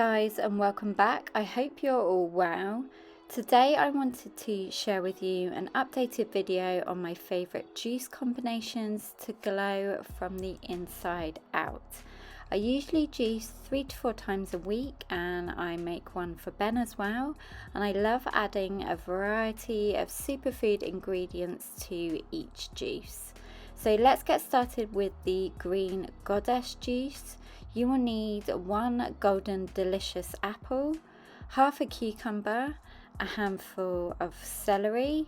Guys, and welcome back. I hope you're all well. Today I wanted to share with you an updated video on my favorite juice combinations to glow from the inside out. I usually juice 3 to 4 times a week, and I make one for Ben as well, and I love adding a variety of superfood ingredients to each juice. So let's get started with the green goddess juice. You will need 1 golden delicious apple, half a cucumber, a handful of celery,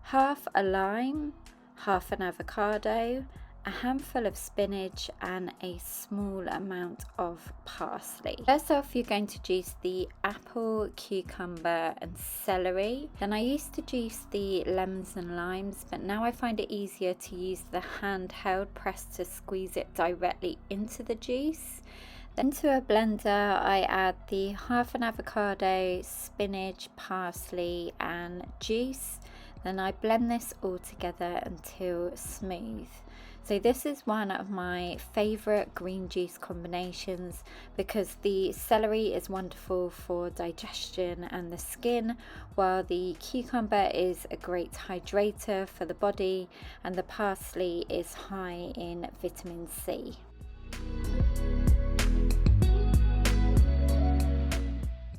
half a lime, half an avocado, a handful of spinach, and a small amount of parsley. First off, you're going to juice the apple, cucumber and celery. Then I used to juice the lemons and limes, but now I find it easier to use the handheld press to squeeze it directly into the juice. Then to a blender I add the half an avocado, spinach, parsley and juice. Then I blend this all together until smooth. So this is one of my favourite green juice combinations because the celery is wonderful for digestion and the skin, while the cucumber is a great hydrator for the body and the parsley is high in vitamin C.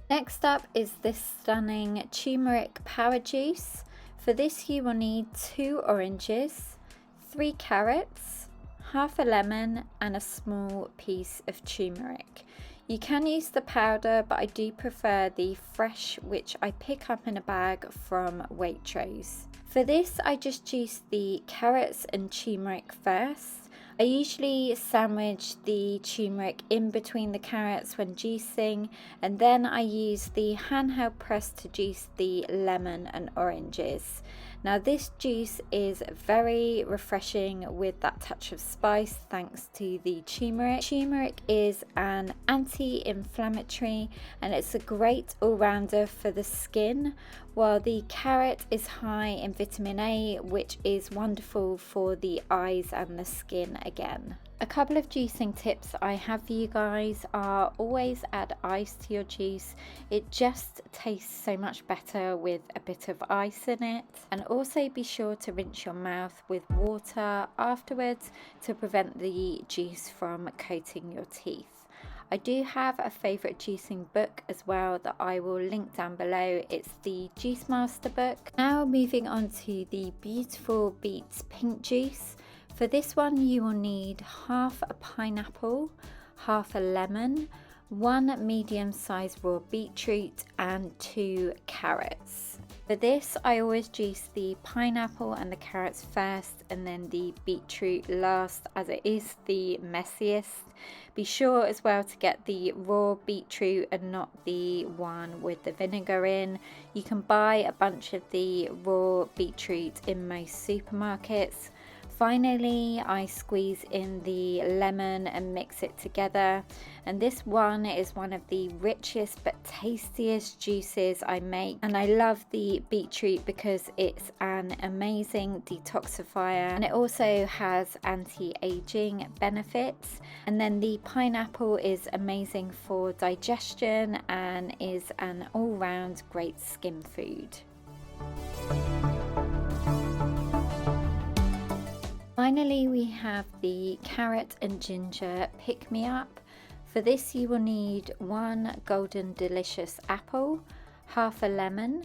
Next up is this stunning Turmeric Power Juice. For this you will need 2 oranges, 3 carrots, half a lemon and a small piece of turmeric. You can use the powder, but I do prefer the fresh, which I pick up in a bag from Waitrose. For this I just juice the carrots and turmeric first. I usually sandwich the turmeric in between the carrots when juicing, and then I use the handheld press to juice the lemon and oranges. Now this juice is very refreshing with that touch of spice thanks to the turmeric. Turmeric is an anti-inflammatory and it's a great all-rounder for the skin, while the carrot is high in vitamin A, which is wonderful for the eyes and the skin again. A couple of juicing tips I have for you guys are always add ice to your juice. It just tastes so much better with a bit of ice in it. And also be sure to rinse your mouth with water afterwards to prevent the juice from coating your teeth. I do have a favourite juicing book as well that I will link down below. It's the Juice Master book. Now moving on to the beautiful BEETS pink juice. For this one you will need half a pineapple, half a lemon, 1 medium-sized raw beetroot and 2 carrots. For this I always juice the pineapple and the carrots first and then the beetroot last, as it is the messiest. Be sure as well to get the raw beetroot and not the one with the vinegar in. You can buy a bunch of the raw beetroot in most supermarkets. Finally, I squeeze in the lemon and mix it together, and this one is one of the richest but tastiest juices I make, and I love the beetroot because it's an amazing detoxifier and it also has anti-aging benefits, and then the pineapple is amazing for digestion and is an all-round great skin food. Finally, we have the carrot and ginger pick-me-up. For this you will need 1 golden delicious apple, half a lemon,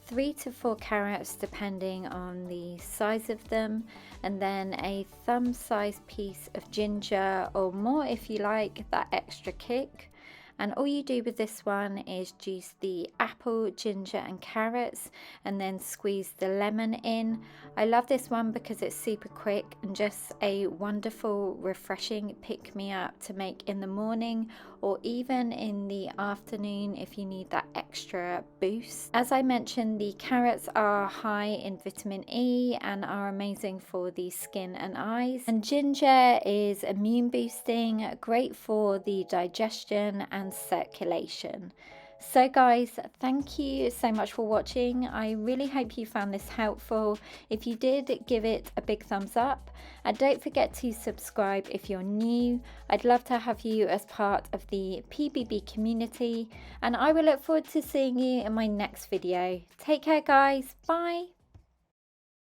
3 to 4 carrots depending on the size of them, and then a thumb-sized piece of ginger, or more if you like that extra kick. And all you do with this one is juice the apple, ginger and carrots and then squeeze the lemon in. I love this one because it's super quick and just a wonderful refreshing pick-me-up to make in the morning or even in the afternoon if you need that extra boost. As I mentioned, the carrots are high in vitamin E and are amazing for the skin and eyes, and ginger is immune boosting, great for the digestion and circulation. So guys, thank you so much for watching. I really hope you found this helpful. If you did, give it a big thumbs up, and don't forget to subscribe if you're new. I'd love to have you as part of the PBB community, and I will look forward to seeing you in my next video. Take care guys, bye.